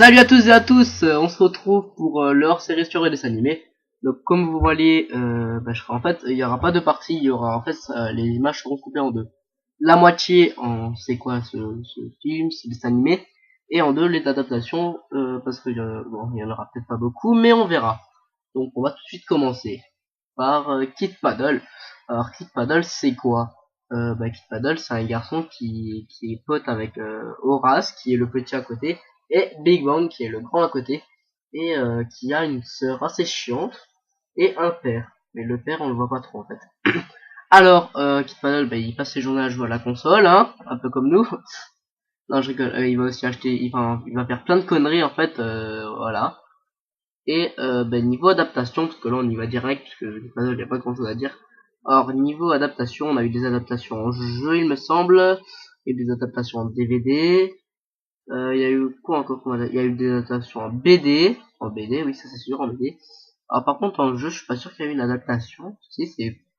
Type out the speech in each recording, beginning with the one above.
Salut à tous et à tous, on se retrouve pour le hors-série sur les dessins animés. Donc comme vous voyez, en fait il y aura pas de partie, il y aura en fait les images seront coupées en deux. La moitié en c'est quoi ce film, ce dessin animé, et en deux les adaptations, parce que bon, il y en aura peut-être pas beaucoup, mais on verra. Donc on va tout de suite commencer par Kid Paddle. Alors Kid Paddle c'est quoi? Kid Paddle c'est un garçon qui est pote avec Horace qui est le petit à côté et Big Bang qui est le grand à côté et qui a une sœur assez chiante et un père, mais le père on le voit pas trop en fait. Alors Kid Paddle il passe ses journées à jouer à la console, hein, un peu comme nous. Non je rigole, il va aussi acheter, il va faire plein de conneries en fait, voilà. Et niveau adaptation, parce que là on y va direct, parce que Kid Paddle il n'y a pas grand chose à dire. Alors niveau adaptation, on a eu des adaptations en jeu il me semble, et des adaptations en DVD. Il y a eu quoi encore? Il y a eu des adaptations en BD. En BD, oui, ça c'est sûr, en BD. Alors par contre, en jeu, je suis pas sûr qu'il y avait une adaptation. Si,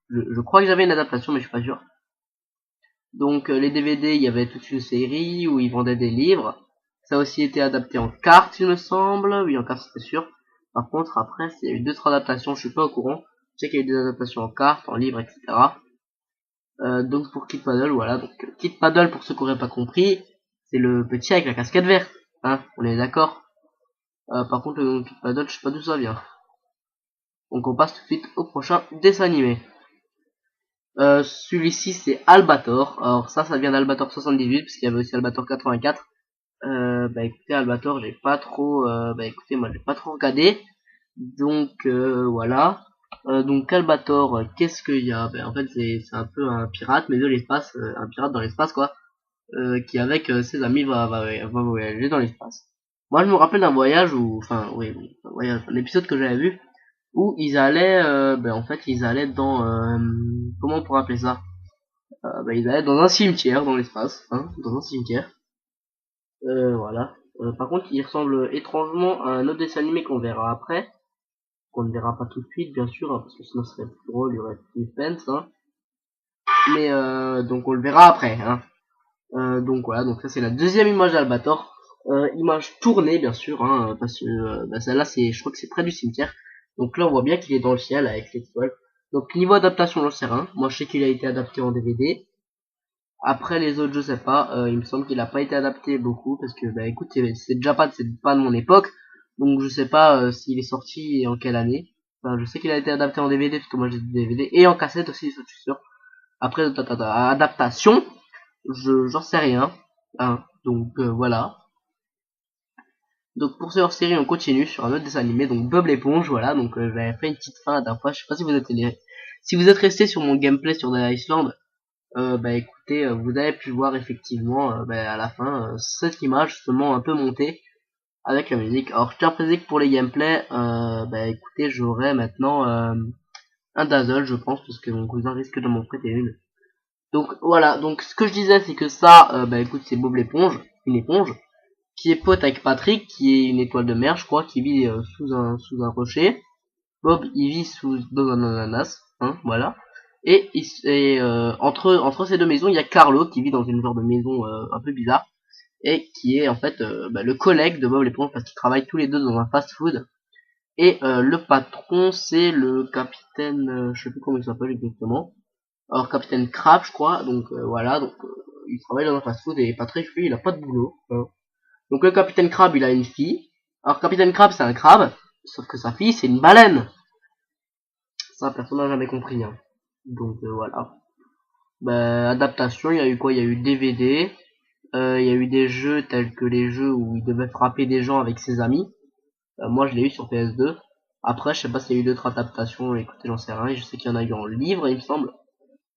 je crois que j'avais une adaptation, mais je suis pas sûr. Donc les DVD, il y avait toute une série où ils vendaient des livres. Ça a aussi été adapté en cartes, il me semble. Oui, en cartes, c'est sûr. Par contre, après, il y a eu d'autres adaptations, je suis pas au courant. Je sais qu'il y a eu des adaptations en cartes, en livres, etc. Donc pour Kid Paddle, voilà. Donc Kid Paddle, pour ceux qui n'auraient pas compris, c'est le petit avec la casquette verte, hein, on est d'accord. Par contre, le nom de Kid Paddle, je sais pas d'où ça vient. Donc on passe tout de suite au prochain dessin animé. Celui-ci c'est Albator. Alors ça vient d'Albator 78, parce qu'il y avait aussi Albator 84. Écoutez, Albator, j'ai pas trop, écoutez, moi j'ai pas trop regardé. Donc voilà. Donc Albator, qu'est-ce qu'il y a? En fait c'est un peu un pirate, mais de l'espace, un pirate dans l'espace quoi. Qui avec ses amis va voyager dans l'espace. Moi je me rappelle d'un voyage où, enfin oui, un voyage, un épisode que j'avais vu où ils allaient, en fait ils allaient dans, comment on pourrait appeler ça? Ils allaient dans un cimetière dans l'espace, hein, dans un cimetière. Voilà. Par contre il ressemble étrangement à un autre dessin animé qu'on verra après, qu'on ne verra pas tout de suite bien sûr, hein, parce que sinon ce serait plus drôle, il y aurait plus de suspense, hein. Mais donc on le verra après, hein. Donc voilà, donc ça c'est la deuxième image d'Albator, image tournée bien sûr, hein, parce que celle-là c'est, je crois que c'est près du cimetière. Donc là on voit bien qu'il est dans le ciel avec l'étoile. Donc niveau adaptation j'en sais rien, moi je sais qu'il a été adapté en DVD. Après les autres je sais pas, il me semble qu'il a pas été adapté beaucoup parce que écoute c'est pas de mon époque, donc je sais pas s'il est sorti et en quelle année. Enfin, je sais qu'il a été adapté en DVD parce que moi j'ai des DVD et en cassette aussi, ça je suis sûr. Après adaptation, j'en sais rien, hein. Donc voilà. Donc pour ce hors série on continue sur un autre dessin animé, donc Bob l'éponge, voilà. Donc j'avais fait une petite fin à la dernière fois, je sais pas si vous êtes resté sur mon gameplay sur The Island, écoutez, vous avez pu voir effectivement à la fin cette image justement un peu montée avec la musique. Alors je tiens à préciser que pour les gameplays, écoutez, j'aurai maintenant un Dazzle je pense, parce que mon cousin risque de m'en prêter une. Donc voilà, donc ce que je disais c'est que ça, écoute, c'est Bob l'éponge, une éponge, qui est pote avec Patrick, qui est une étoile de mer, je crois, qui vit sous un rocher. Bob, il vit dans un ananas, hein, voilà. Et entre ces deux maisons, il y a Carlo, qui vit dans une genre de maison un peu bizarre, et qui est en fait le collègue de Bob l'éponge, parce qu'ils travaillent tous les deux dans un fast-food. Et le patron, c'est le capitaine, je sais plus comment il s'appelle exactement. Alors capitaine Crab, je crois, donc voilà, donc il travaille dans un fast-food, et Patrick, lui, il a pas de boulot, hein. Donc le capitaine Crab, il a une fille. Alors capitaine Crab, c'est un crabe, sauf que sa fille, c'est une baleine. Ça, personne n'a jamais compris, hein. Donc voilà. Adaptation, il y a eu quoi? Il y a eu DVD. Il y a eu des jeux tels que les jeux où il devait frapper des gens avec ses amis. Moi, je l'ai eu sur PS2. Après, je sais pas s'il y a eu d'autres adaptations. Écoutez, j'en sais rien. Je sais qu'il y en a eu en livre, il me semble.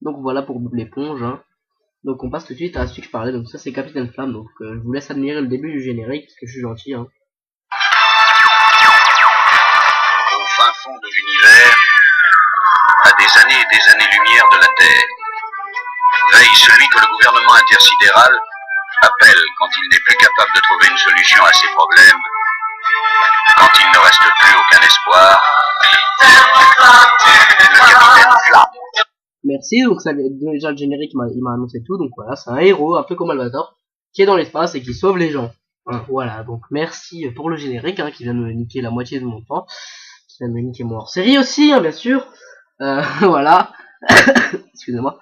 Donc voilà pour l'éponge, hein. Donc on passe tout de suite à celui que je parlais. Donc ça, c'est Capitaine Flamme. Donc je vous laisse admirer le début du générique parce que je suis gentil, hein. Au fin fond de l'univers, à des années-lumière de la Terre, veille celui que le gouvernement intersidéral appelle quand il n'est plus capable de trouver une solution à ses problèmes, quand il ne reste plus aucun espoir, le capitaine Flamme. Merci, donc ça déjà le générique il m'a annoncé tout, donc voilà, c'est un héros, un peu comme Albator, qui est dans l'espace et qui sauve les gens. Hein, voilà, donc merci pour le générique, hein, qui vient de me niquer la moitié de mon temps, qui vient de me niquer mon hors-série aussi, hein, bien sûr. Voilà, excusez-moi.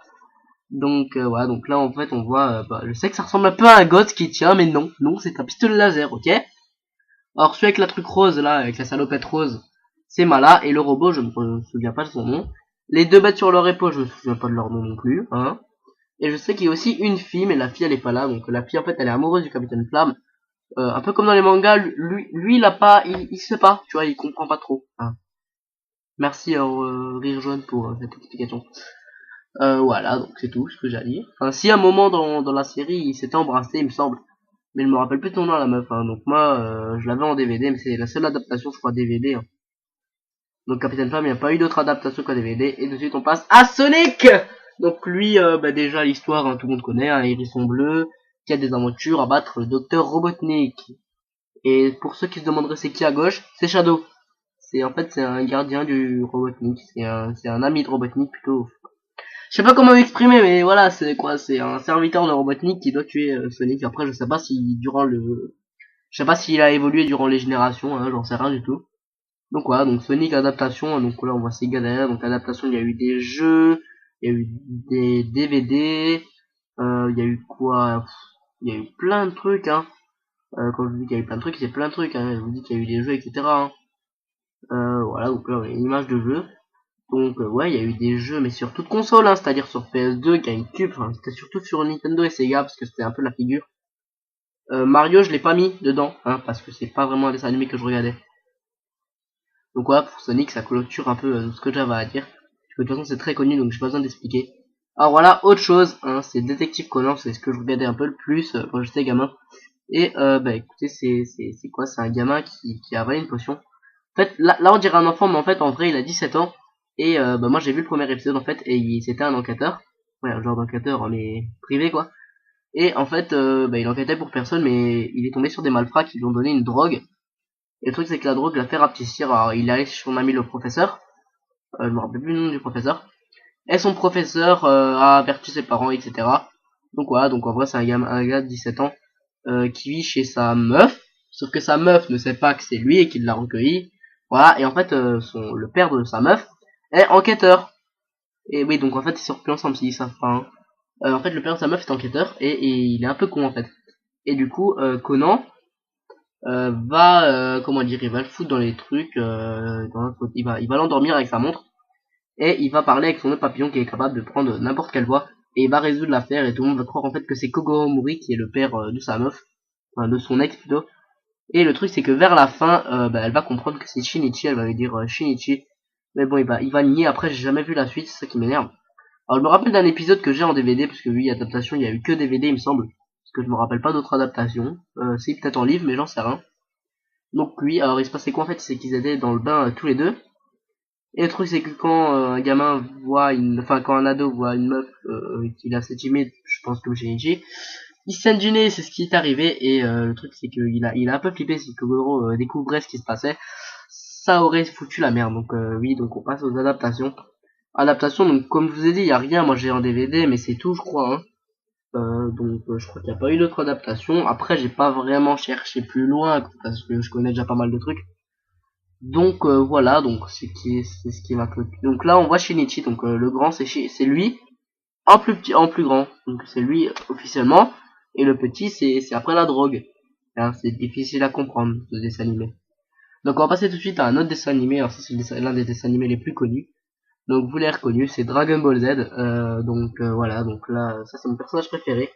Donc voilà, donc là en fait on voit, je sais que ça ressemble un peu à un goth qui tient, mais non, non, c'est un pistolet laser, ok. Alors celui avec la truc rose là, avec la salopette rose, c'est Mala, et le robot, je me souviens pas de son nom. Les deux bêtes sur leur épaule, je me souviens pas de leur nom non plus, hein. Et je sais qu'il y a aussi une fille, mais la fille elle est pas là, donc la fille en fait elle est amoureuse du Capitaine Flamme. Un peu comme dans les mangas, lui il a pas, il sait pas, tu vois, il comprend pas trop. Hein. Merci Rire Jaune pour cette explication. Voilà, donc c'est tout ce que j'ai à dire. Enfin, si à un moment dans la série il s'était embrassé, il me semble, mais je me rappelle plus de ton nom la meuf. Hein. Donc moi, je l'avais en DVD, mais c'est la seule adaptation, je crois, DVD. Hein. Donc Capitaine Flamme, il n'y a pas eu d'autre adaptation qu'à DVD. Et de suite on passe à Sonic. Donc lui, déjà l'histoire, hein, tout le monde connaît, un hérisson bleu qui a des aventures à battre le docteur Robotnik. Et pour ceux qui se demanderaient c'est qui à gauche, c'est Shadow. C'est un gardien du Robotnik. C'est un ami de Robotnik plutôt. Je sais pas comment m'exprimer, mais voilà, c'est quoi, c'est un serviteur de Robotnik qui doit tuer Sonic. Après, je sais pas si je sais pas s'il a évolué durant les générations, hein, j'en sais rien du tout. Donc voilà, donc Sonic adaptation, donc là on voit Sega derrière, donc adaptation, il y a eu des jeux, il y a eu des DVD, il y a eu quoi, il y a eu plein de trucs, hein. Quand je vous dis qu'il y a eu plein de trucs, c'est plein de trucs, hein. Je vous dis qu'il y a eu des jeux, etc. Hein. Voilà, donc là, on a une image de jeu. Donc ouais, il y a eu des jeux, mais sur toute console, hein, c'est-à-dire sur PS2, GameCube, enfin, c'était surtout sur Nintendo et Sega, parce que c'était un peu la figure. Mario, je l'ai pas mis dedans, hein, parce que c'est pas vraiment un dessin animé que je regardais. Donc voilà, pour Sonic, ça clôture un peu ce que j'avais à dire. Parce que de toute façon, c'est très connu, donc j'ai pas besoin d'expliquer. Alors voilà, autre chose, hein, c'est Détective Conan, c'est ce que je regardais un peu le plus quand j'étais gamin. Et écoutez, c'est quoi? C'est un gamin qui a avalé une potion. En fait, là on dirait un enfant, mais en fait, en vrai, il a 17 ans. Et moi, j'ai vu le premier épisode, en fait, et c'était un enquêteur. Ouais, un genre d'enquêteur, mais privé, quoi. Et en fait, il enquêtait pour personne, mais il est tombé sur des malfrats qui lui ont donné une drogue. Et le truc, c'est que la drogue l'a fait rapetissir. Alors, il est allé chez son ami le professeur. Je me rappelle plus le nom du professeur. Et son professeur a averti ses parents, etc. Donc voilà, donc en vrai, c'est un gars de 17 ans qui vit chez sa meuf. Sauf que sa meuf ne sait pas que c'est lui et qu'il l'a recueilli. Voilà, et en fait, le père de sa meuf est enquêteur. Et oui, donc en fait, ils sont plus ensemble s'ils savent pas. Hein. En fait, le père de sa meuf est enquêteur et il est un peu con en fait. Et du coup, Conan comment dire, il va le foutre dans les trucs, il va l'endormir avec sa montre et il va parler avec son autre papillon qui est capable de prendre n'importe quelle voix et il va résoudre l'affaire et tout le monde va croire en fait que c'est Kogoro Mori qui est le père de sa meuf, enfin de son ex plutôt. Et le truc c'est que vers la fin, elle va comprendre que c'est Shinichi, elle va lui dire Shinichi. Mais bon, il va nier. Après, j'ai jamais vu la suite, c'est ça qui m'énerve. Alors, je me rappelle d'un épisode que j'ai en DVD, parce que oui, adaptation, il y a eu que DVD, il me semble. Parce que je me rappelle pas d'autres adaptations. C'est peut-être en livre, mais j'en sais rien. Donc oui, alors il se passait quoi en fait, c'est qu'ils étaient dans le bain tous les deux. Et le truc c'est que quand un gamin quand un ado voit une meuf qu'il est assez timide, je pense comme Shinichi, il saigne du nez, c'est ce qui est arrivé. Et le truc c'est qu'il a un peu flippé si Kogoro découvrait ce qui se passait. Ça aurait foutu la merde. Donc oui, donc on passe aux adaptations. Adaptation, donc comme je vous ai dit, il y a rien, moi j'ai en DVD, mais c'est tout je crois. Hein. Je crois qu'il n'y a pas eu d'autre adaptation. Après j'ai pas vraiment cherché plus loin parce que je connais déjà pas mal de trucs. Donc voilà, donc c'est ce qui m'a clôturé. Donc là on voit Shinichi, donc le grand c'est lui, en plus petit, en plus grand. Donc c'est lui officiellement et le petit c'est après la drogue. Hein, c'est difficile à comprendre ce dessin animé. Donc on va passer tout de suite à un autre dessin animé. Alors ça c'est l'un des dessins animés les plus connus. Donc vous l'avez reconnu, c'est Dragon Ball Z. Voilà, donc là ça c'est mon personnage préféré.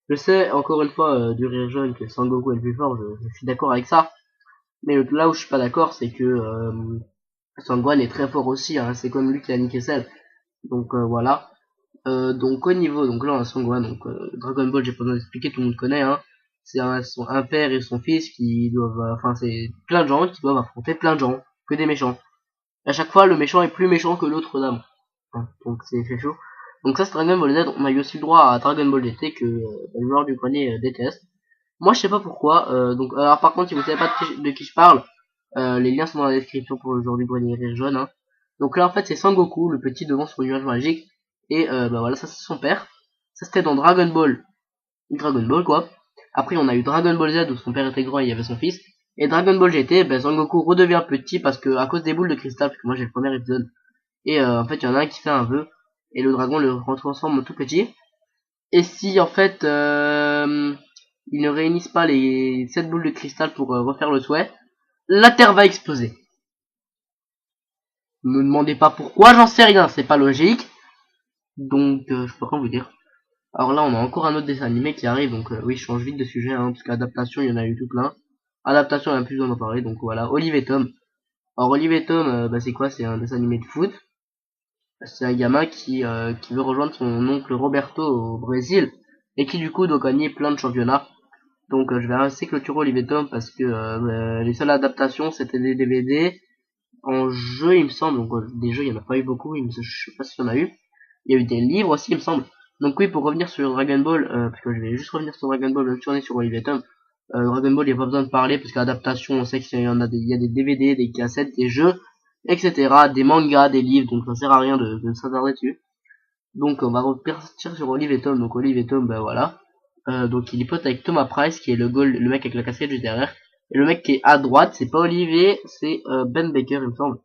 Je sais encore une fois du rire jaune que Sangoku est le plus fort, je suis d'accord avec ça. Mais là où je suis pas d'accord, c'est que Sangwan est très fort aussi, hein, c'est comme lui qui a niqué Cell. Donc voilà. Donc au niveau, donc là on a Sangwan, donc Dragon Ball, j'ai pas besoin d'expliquer, tout le monde connaît, hein. C'est un père et son fils qui doivent, enfin c'est plein de gens qui doivent affronter plein de gens, que des méchants. À chaque fois, le méchant est plus méchant que l'autre dame. Hein, donc c'est chaud. Donc ça c'est Dragon Ball Z, on a eu aussi le droit à Dragon Ball GT que le joueur du grenier déteste. Moi je sais pas pourquoi, alors par contre si vous savez pas de qui je parle, les liens sont dans la description pour le joueur du grenier rire jaune. Hein. Donc là en fait c'est Sangoku, le petit devant son nuage magique, et voilà ça c'est son père. Ça c'était dans Dragon Ball quoi. Après on a eu Dragon Ball Z où son père était grand et il y avait son fils. Et Dragon Ball GT, ben Son Goku redevient petit parce que à cause des boules de cristal, parce que moi j'ai le premier épisode. Et en fait il y en a un qui fait un vœu et le dragon le retransforme en tout petit. Et si en fait ils ne réunissent pas les 7 boules de cristal pour refaire le souhait, la Terre va exploser. Ne me demandez pas pourquoi, j'en sais rien, c'est pas logique. Donc je peux rien vous dire. Alors là on a encore un autre dessin animé qui arrive, donc oui je change vite de sujet, hein, parce qu'adaptation il y en a eu tout plein. Adaptation on a plus besoin d'en parler, donc voilà, Olive et Tom. Alors Olive et Tom, bah, c'est quoi? C'est un dessin animé de foot. C'est un gamin qui veut rejoindre son oncle Roberto au Brésil, et qui du coup doit gagner plein de championnats. Donc je vais rester clôturer Olive et Tom parce que les seules adaptations c'était des DVD. En jeu il me semble, donc des jeux il y en a pas eu beaucoup, je sais pas s'il y en a eu. Il y a eu des livres aussi il me semble. Donc oui, pour revenir sur Dragon Ball, parce que je vais juste revenir sur Dragon Ball, même si on est sur Olive et Tom. Dragon Ball, il n'y a pas besoin de parler, parce qu'adaptation, on sait qu'il y en a il y a des DVD, des cassettes, des jeux, etc., des mangas, des livres, donc ça sert à rien de s'attarder dessus. Donc on va repartir sur Olive et Tom. Donc Olive et Tom, ben voilà. Donc il est pote avec Thomas Price, qui est le mec avec la casquette juste derrière. Et le mec qui est à droite, c'est pas Olivier, c'est Ben Baker, il me semble,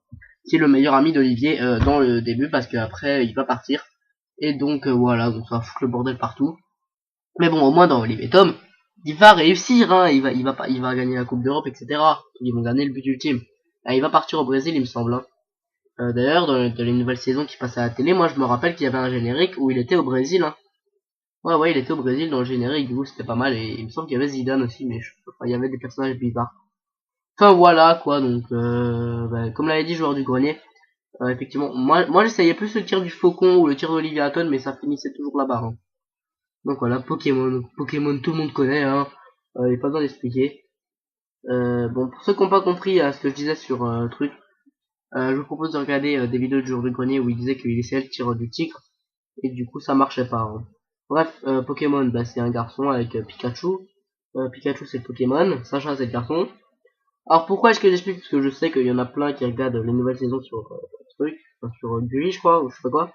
qui est le meilleur ami d'Olivier dans le début, parce qu'après il va partir. Et donc voilà, donc ça va foutre le bordel partout. Mais bon, au moins dans Olive et Tom, il va réussir, hein, il va gagner la Coupe d'Europe, etc. Ils vont gagner le but ultime. Et il va partir au Brésil, il me semble. Hein. D'ailleurs, dans les nouvelles saisons qui passaient à la télé, moi je me rappelle qu'il y avait un générique où il était au Brésil. Hein. Ouais, il était au Brésil dans le générique, du coup c'était pas mal. Et il me semble qu'il y avait Zidane aussi, mais il y avait des personnages bizarres. Enfin voilà quoi, donc bah, comme l'avait dit joueur du grenier, effectivement, moi j'essayais plus le tir du faucon ou le tir d'Olivier Hatton, mais ça finissait toujours là-bas. Hein. Donc voilà, Pokémon, tout le monde connaît, hein. Il n'y a pas besoin d'expliquer. Bon, pour ceux qui n'ont pas compris ce que je disais sur le truc, je vous propose de regarder des vidéos de joueur du grenier où il disait qu'il essayait le tir du tigre, et du coup ça marchait pas. Hein. Bref, Pokémon, bah, c'est un garçon avec Pikachu. Pikachu c'est Pokémon, Sacha c'est le garçon. Alors pourquoi est-ce que j'explique? Parce que je sais qu'il y en a plein qui regardent les nouvelles saisons sur truc, enfin, sur Gulli je crois, ou je sais pas quoi.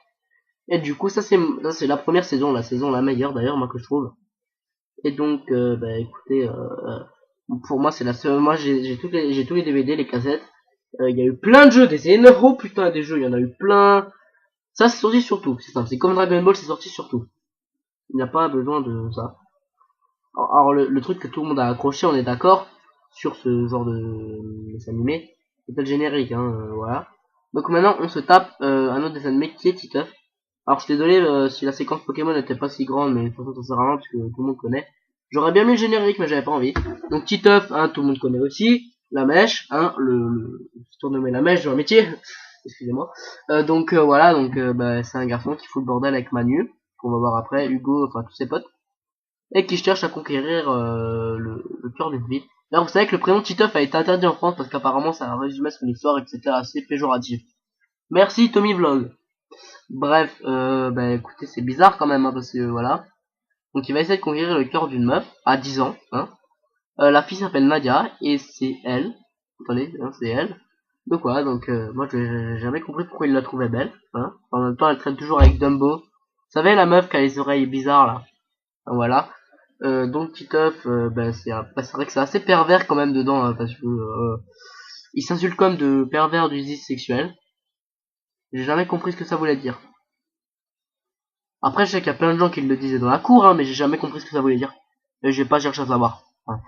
Et du coup ça c'est la première saison, la saison la meilleure d'ailleurs moi que je trouve. Et donc bah écoutez, pour moi c'est la seule, moi j'ai tous les DVD, les cassettes. Il y a eu plein de jeux, des énormes putain des jeux, il y en a eu plein. Ça c'est sorti sur tout, c'est simple, c'est comme Dragon Ball, c'est sorti sur tout. Il n'y a pas besoin de ça. Alors le truc que tout le monde a accroché, on est d'accord sur ce genre de dessin animé, c'est le générique, hein, voilà. Donc maintenant on se tape un autre dessin animé qui est Titeuf. Alors je suis désolé si la séquence Pokémon n'était pas si grande, mais de toute façon ça sert à rien parce que tout le monde connaît. J'aurais bien mis le générique mais j'avais pas envie. Donc Titeuf, hein, tout le monde connaît aussi. La mèche, hein, le surnommé la mèche dans le métier. Excusez-moi. Donc voilà, donc bah, c'est un garçon qui fout le bordel avec Manu, qu'on va voir après, Hugo, enfin tous ses potes, et qui cherche à conquérir le cœur d'une ville. Alors vous savez que le prénom Titeuf a été interdit en France parce qu'apparemment ça résumait son histoire et que c'était assez péjoratif. Merci Tommy Vlog. Bref, bah écoutez, c'est bizarre quand même, hein, parce que voilà. Donc il va essayer de conquérir le cœur d'une meuf, à 10 ans, hein. La fille s'appelle Nadia, et c'est elle. Attendez, hein, c'est elle. Donc voilà, donc moi j'ai jamais compris pourquoi il la trouvait belle, hein. En même temps, elle traîne toujours avec Dumbo. Vous savez, la meuf qui a les oreilles bizarres, là. Enfin, voilà. Donc Titeuf, bah, c'est vrai que c'est assez pervers quand même dedans, hein, parce que il s'insulte comme de pervers d'usage sexuel. J'ai jamais compris ce que ça voulait dire. Après, je sais qu'il y a plein de gens qui le disaient dans la cour, hein, mais j'ai jamais compris ce que ça voulait dire. Et j'ai pas cherché à savoir. Hein.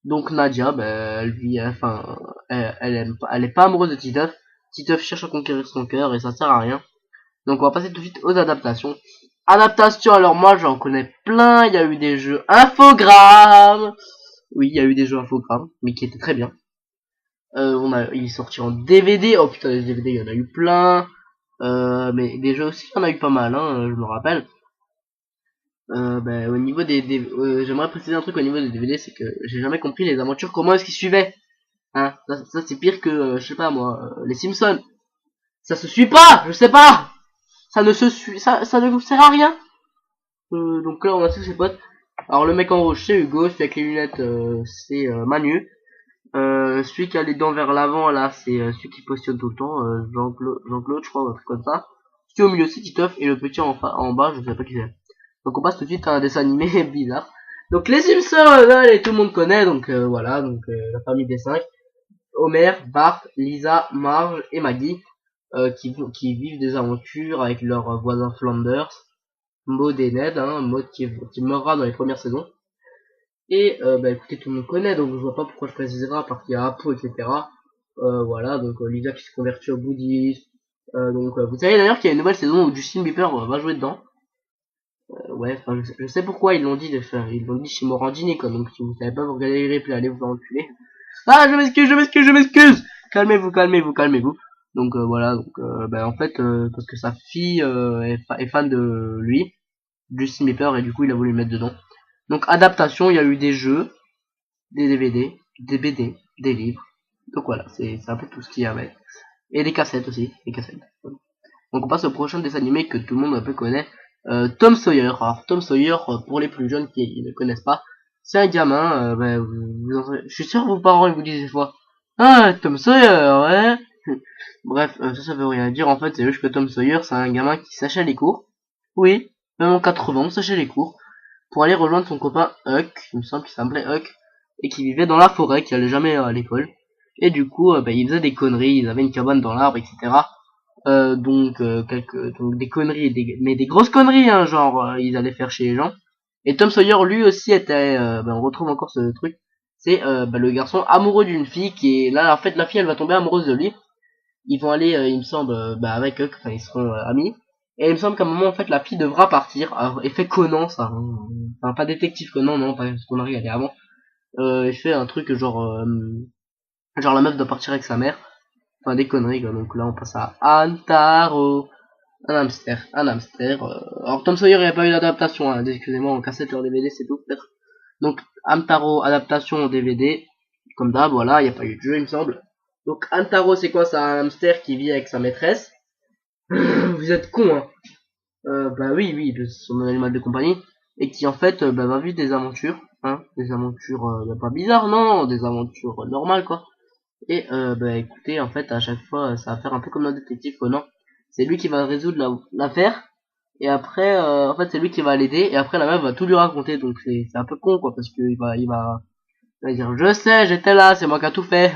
Donc Nadia, elle vit, enfin, elle est pas amoureuse de Titeuf. Titeuf cherche à conquérir son cœur et ça sert à rien. Donc on va passer tout de suite aux adaptations. Adaptation, alors moi j'en connais plein. Il y a eu des jeux infogrammes. Oui, il y a eu des jeux infogrammes, mais qui étaient très bien. Il est sorti en DVD. Oh putain, les DVD, il y en a eu plein. Mais des jeux aussi, il y en a eu pas mal, hein, je me rappelle. Au niveau j'aimerais préciser un truc au niveau des DVD, c'est que j'ai jamais compris les aventures, comment est-ce qu'ils suivaient. Hein, ça c'est pire que, je sais pas moi, les Simpsons. Ça se suit pas, je sais pas. Ça ne se suit, ça ne vous sert à rien. Donc là on a tous ses potes. Alors le mec en rouge c'est Hugo, celui avec les lunettes c'est Manu. Celui qui a les dents vers l'avant là c'est celui qui positionne tout le temps, Jean-Claude je crois, un truc comme ça. Celui au milieu c'est Titeuf et le petit en bas je sais pas qui c'est. Donc on passe tout de suite à un dessin animé bizarre. Donc les Simpsons, allez, tout le monde connaît, donc voilà, donc la famille des 5. Homer, Bart, Lisa, Marge et Maggie, qui vivent des aventures avec leur voisin Flanders, Maud et Ned, hein, Maud qui meurra dans les premières saisons. Et bah écoutez, tout le monde connaît, donc je vois pas pourquoi je préciserai, à part qu'il y a Apu, etc. Voilà, donc Lisa qui se convertit au bouddhisme. Donc vous savez d'ailleurs qu'il y a une nouvelle saison où Justin Bieber va jouer dedans. Ouais, enfin je sais pourquoi ils l'ont dit de faire, ils l'ont dit chez Morandini quoi, donc si vous savez pas vous regardez les replays, allez vous enculer. Ah je m'excuse. Calmez-vous. Donc voilà, donc bah, en fait parce que sa fille est fan de lui, Justin Bieber, et du coup il a voulu le mettre dedans. Donc adaptation, il y a eu des jeux, des DVD, des BD, des livres. Donc voilà, c'est un peu tout ce qu'il y avait. Et des cassettes aussi, des cassettes. Donc on passe au prochain dessin animé que tout le monde un peu connaît, Tom Sawyer. Alors Tom Sawyer, pour les plus jeunes qui ne connaissent pas, c'est un gamin, je suis sûr que vos parents ils vous disent des fois, ah Tom Sawyer, ouais. Bref, ça veut rien dire, en fait c'est juste que Tom Sawyer c'est un gamin qui sachait les cours, oui, même en 80 on sachait les cours, pour aller rejoindre son copain Huck, il me semble qu'il s'appelait Huck, et qui vivait dans la forêt, qui allait jamais à l'école, et du coup il faisait des conneries, ils avaient une cabane dans l'arbre, etc. Donc des conneries, mais des grosses conneries, hein, genre ils allaient faire chez les gens. Et Tom Sawyer lui aussi était, on retrouve encore ce truc, c'est le garçon amoureux d'une fille qui est là. En fait la fille elle va tomber amoureuse de lui. Ils vont aller, il me semble, avec eux, enfin ils seront amis. Et il me semble qu'à un moment en fait la fille devra partir. Alors effet Conan ça, hein. Enfin pas détective Conan, non, pas ce qu'on arrive à dire avant. Il fait un truc genre la meuf doit partir avec sa mère. Enfin des conneries quoi. Donc là on passe à Antaro, un hamster. Alors Tom Sawyer il n'y a pas eu d'adaptation, hein. Excusez-moi, en cassette ou en DVD c'est tout peut-être. Donc Antaro adaptation en DVD, comme d'hab, voilà, il n'y a pas eu de jeu il me semble. Donc Antaro c'est quoi? C'est un hamster qui vit avec sa maîtresse. Vous êtes con, hein. Bah oui, c'est son animal de compagnie. Et qui en fait va vivre des aventures, hein, des aventures pas bizarres, non, des aventures normales quoi. Et écoutez, en fait, à chaque fois, ça va faire un peu comme un détective Conan. C'est lui qui va résoudre l'affaire. Et après, en fait, c'est lui qui va l'aider. Et après, la meuf va tout lui raconter. Donc c'est un peu con, quoi, parce que il va dire, je sais, j'étais là, c'est moi qui a tout fait.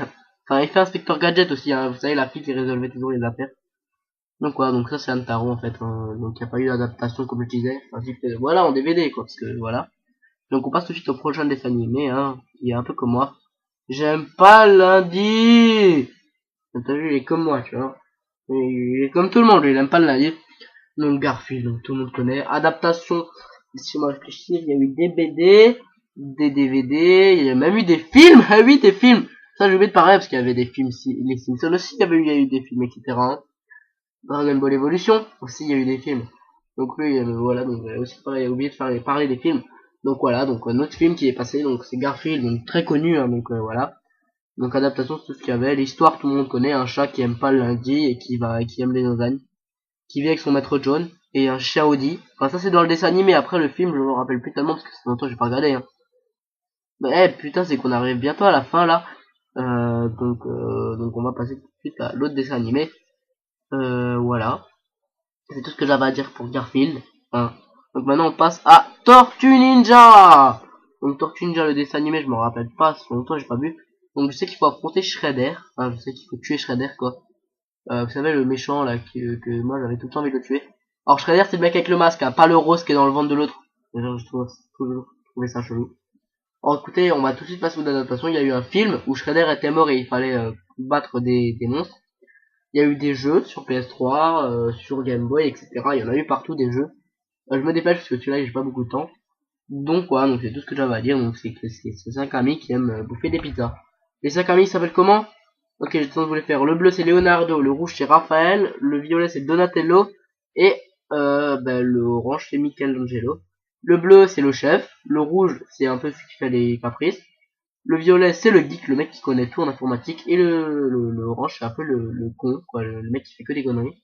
Enfin, il fait Inspecteur Gadget aussi, hein. Vous savez, la fille qui résolvait toujours les affaires. Donc voilà, donc ça c'est un tarot en fait. Hein. Donc il n'y a pas eu d'adaptation comme je disais. Enfin, voilà, en DVD, quoi, parce que voilà. Donc on passe tout de suite au prochain dessin animé, hein, qui est un peu comme moi. J'aime pas lundi. T'as vu, il est comme moi, tu vois. Il est comme tout le monde, lui, il aime pas le lundi. Donc Garfield, donc tout le monde connaît. Adaptation, si moi réfléchir, il y a eu des BD, des DVD, il y a même eu des films. Ah oui, des films. Ça j'ai oublié de parler parce qu'il y avait des films, les Simpsons aussi, il y a eu des films, etc. Hein. Dragon Ball Evolution, aussi il y a eu des films. Donc lui, voilà, donc j'ai aussi oublié de parler des films. Donc voilà, donc un autre film qui est passé, donc c'est Garfield, donc très connu, hein, donc voilà. Donc adaptation, c'est tout ce qu'il y avait. L'histoire, tout le monde connaît. Un chat qui aime pas le lundi et qui aime les lasagnes. Qui vit avec son maître John. Et un chien Audi. Enfin ça c'est dans le dessin animé. Après le film, je me rappelle plus tellement parce que c'est longtemps que j'ai pas regardé. Hein. Mais putain, c'est qu'on arrive bientôt à la fin là. Donc on va passer tout de suite à l'autre dessin animé. Voilà. C'est tout ce que j'avais à dire pour Garfield. Hein. Donc maintenant on passe à Tortue Ninja. Donc Tortue Ninja, le dessin animé, je me rappelle pas, ça fait longtemps que j'ai pas vu. Donc je sais qu'il faut affronter Shredder. Enfin, je sais qu'il faut tuer Shredder quoi. Vous savez le méchant là que moi j'avais tout le temps envie de le tuer. Alors Shredder c'est le mec avec le masque, hein, pas le rose qui est dans le ventre de l'autre. Je trouvais ça chelou. Alors écoutez, on va tout de suite passer aux adaptations. Il y a eu un film où Shredder était mort et il fallait battre des monstres. Il y a eu des jeux sur PS3, sur Game Boy, etc. Il y en a eu partout des jeux. Je me dépêche parce que celui-là j'ai pas beaucoup de temps. Donc voilà, donc c'est tout ce que j'avais à dire. Donc c'est que c'est 5 amis qui aiment bouffer des pizzas. Les 5 amis s'appellent comment? Ok, j'ai tendance de vous les faire. Le bleu c'est Leonardo, le rouge c'est Raphaël, le violet c'est Donatello et le orange c'est Michelangelo. Le bleu c'est le chef, le rouge c'est un peu celui qui fait les caprices. Le violet c'est le geek, le mec qui connaît tout en informatique, et le orange c'est un peu le con, quoi, le mec qui fait que des conneries,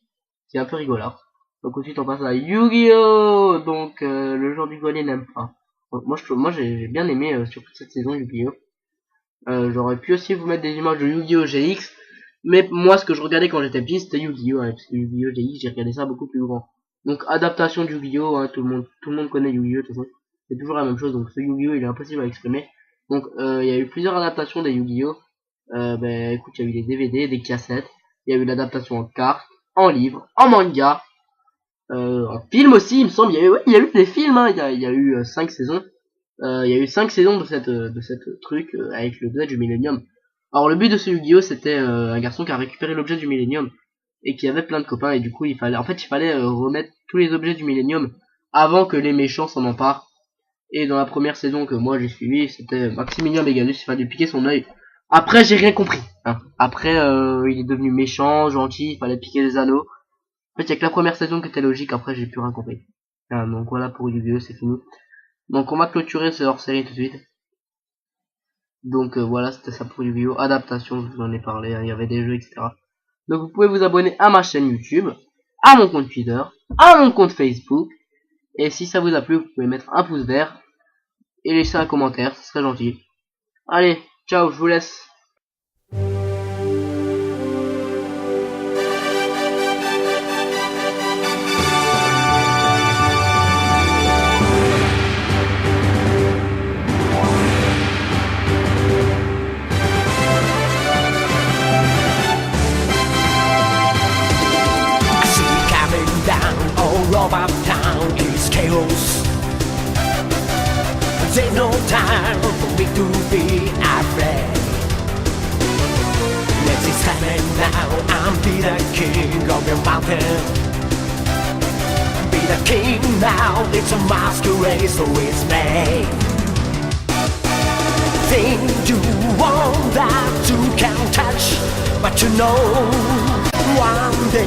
qui est un peu rigolard. Donc ensuite on passe à Yu-Gi-Oh! Donc le genre du grenier n'aime pas. Donc, moi j'ai bien aimé sur toute cette saison Yu-Gi-Oh! J'aurais pu aussi vous mettre des images de Yu-Gi-Oh! GX, mais moi ce que je regardais quand j'étais petit c'était Yu-Gi-Oh! Hein, parce que Yu-Gi-Oh! GX j'ai regardé ça beaucoup plus grand. Donc adaptation de Yu-Gi-Oh! Hein, tout le monde connaît Yu-Gi-Oh! De toute façon. c'est toujours la même chose. Donc ce Yu-Gi-Oh il est impossible à exprimer. Donc il y a eu plusieurs adaptations des Yu-Gi-Oh. Écoute, il y a eu des DVD, des cassettes, il y a eu l'adaptation en cartes, en livre, en manga, en film aussi, il me semble. Il y a eu des films, hein. Il y a eu 5 saisons. Il y a eu 5 saisons de cette truc avec l'objet du Millennium. Alors le but de ce Yu-Gi-Oh c'était un garçon qui a récupéré l'objet du Millennium et qui avait plein de copains, et du coup il fallait remettre tous les objets du Millennium avant que les méchants s'en emparent. Et dans la première saison que moi j'ai suivi, c'était Maximilien Bégalus, il fallait piquer son œil. Après j'ai rien compris, hein. Après il est devenu méchant, gentil, il fallait piquer des anneaux. En fait il y a que la première saison qui était logique, après j'ai plus rien compris. Donc voilà pour Yu-Gi-Oh, c'est fini. Donc on va clôturer ce hors-série tout de suite. Donc voilà, c'était ça pour Yu-Gi-Oh! Adaptation, je vous en ai parlé, hein, il y avait des jeux, etc. Donc vous pouvez vous abonner à ma chaîne YouTube, à mon compte Twitter, à mon compte Facebook. Et si ça vous a plu, vous pouvez mettre un pouce vert et laisser un commentaire, ce serait gentil. Allez, ciao, je vous laisse. All over town is chaos. There's no time for me to be afraid. Let's just stand now and be the king of your mountain. Be the king now, it's a masquerade, so it's me. Think you want that you can touch, but you know one day